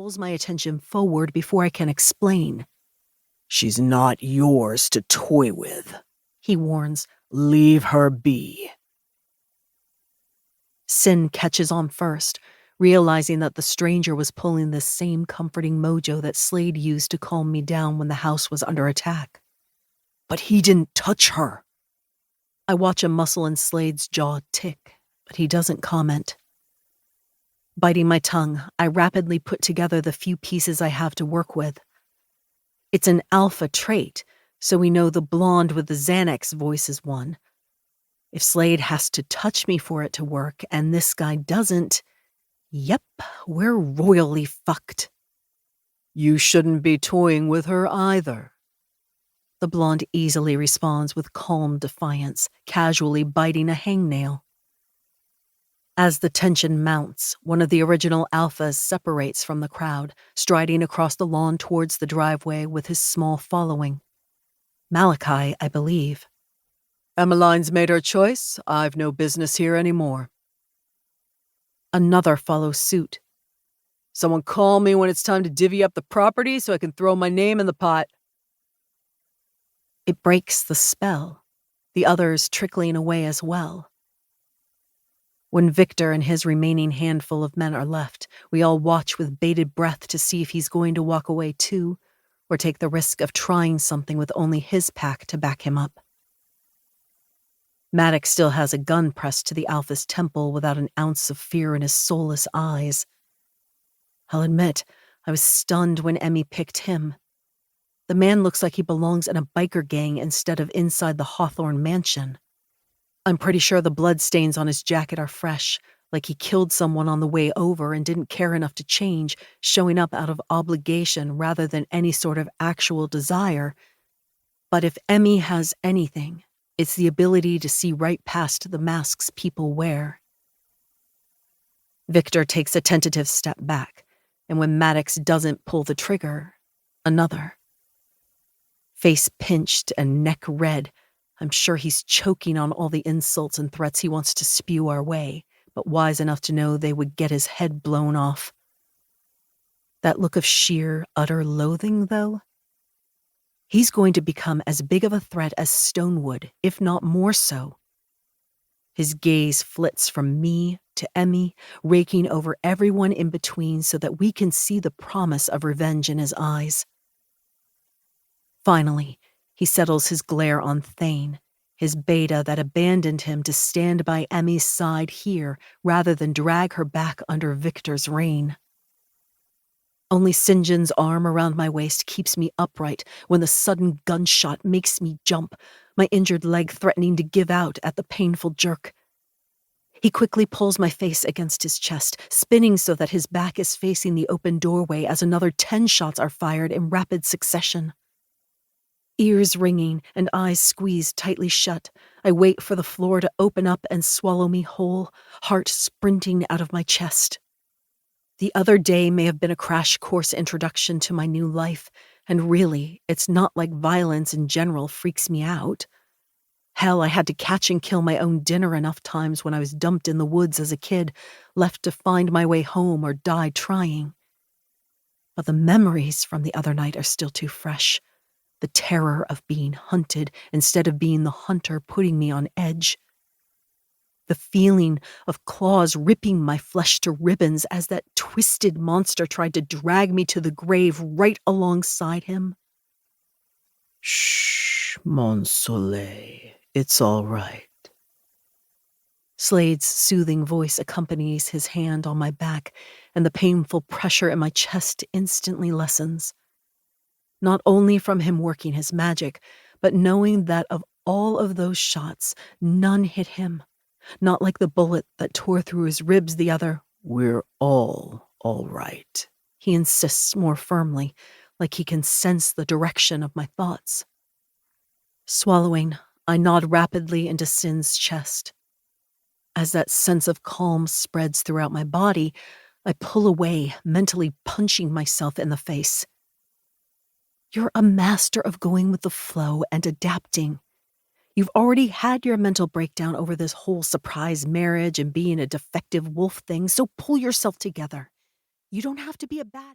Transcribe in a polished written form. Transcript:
pulls my attention forward before I can explain. "She's not yours to toy with," he warns. "Leave her be." Sin catches on first, realizing that the stranger was pulling the same comforting mojo that Slade used to calm me down when the house was under attack. "But he didn't touch her." I watch a muscle in Slade's jaw tick, but he doesn't comment. Biting my tongue, I rapidly put together the few pieces I have to work with. It's an alpha trait, so we know the blonde with the Xanax voice is one. If Slade has to touch me for it to work, and this guy doesn't, yep, we're royally fucked. "You shouldn't be toying with her either." The blonde easily responds with calm defiance, casually biting a hangnail. As the tension mounts, one of the original alphas separates from the crowd, striding across the lawn towards the driveway with his small following. Malachi, I believe. "Emmeline's made her choice. I've no business here anymore." Another follows suit. "Someone call me when it's time to divvy up the property so I can throw my name in the pot." It breaks the spell, the others trickling away as well. When Victor and his remaining handful of men are left, we all watch with bated breath to see if he's going to walk away too, or take the risk of trying something with only his pack to back him up. Maddox still has a gun pressed to the Alpha's temple without an ounce of fear in his soulless eyes. I'll admit, I was stunned when Emmy picked him. The man looks like he belongs in a biker gang instead of inside the Hawthorne mansion. I'm pretty sure the bloodstains on his jacket are fresh, like he killed someone on the way over and didn't care enough to change, showing up out of obligation rather than any sort of actual desire. But if Emmy has anything, it's the ability to see right past the masks people wear. Victor takes a tentative step back, and when Maddox doesn't pull the trigger, another. Face pinched and neck red, I'm sure he's choking on all the insults and threats he wants to spew our way, but wise enough to know they would get his head blown off. That look of sheer, utter loathing, though? He's going to become as big of a threat as Stonewood, if not more so. His gaze flits from me to Emmy, raking over everyone in between so that we can see the promise of revenge in his eyes. Finally, he settles his glare on Thane, his beta that abandoned him to stand by Emmy's side here rather than drag her back under Victor's reign. Only St. John's arm around my waist keeps me upright when the sudden gunshot makes me jump, my injured leg threatening to give out at the painful jerk. He quickly pulls my face against his chest, spinning so that his back is facing the open doorway as another 10 shots are fired in rapid succession. Ears ringing and eyes squeezed tightly shut, I wait for the floor to open up and swallow me whole, heart sprinting out of my chest. The other day may have been a crash course introduction to my new life, and really, it's not like violence in general freaks me out. Hell, I had to catch and kill my own dinner enough times when I was dumped in the woods as a kid, left to find my way home or die trying. But the memories from the other night are still too fresh. The terror of being hunted instead of being the hunter putting me on edge. The feeling of claws ripping my flesh to ribbons as that twisted monster tried to drag me to the grave right alongside him. "Shh, Mon Soleil, it's all right." Slade's soothing voice accompanies his hand on my back, and the painful pressure in my chest instantly lessens. Not only from him working his magic, but knowing that of all of those shots, none hit him. Not like the bullet that tore through his ribs the other. "We're all right," he insists more firmly, like he can sense the direction of my thoughts. Swallowing, I nod rapidly into Sin's chest. As that sense of calm spreads throughout my body, I pull away, mentally punching myself in the face. You're a master of going with the flow and adapting. You've already had your mental breakdown over this whole surprise marriage and being a defective wolf thing, so pull yourself together. You don't have to be a badass.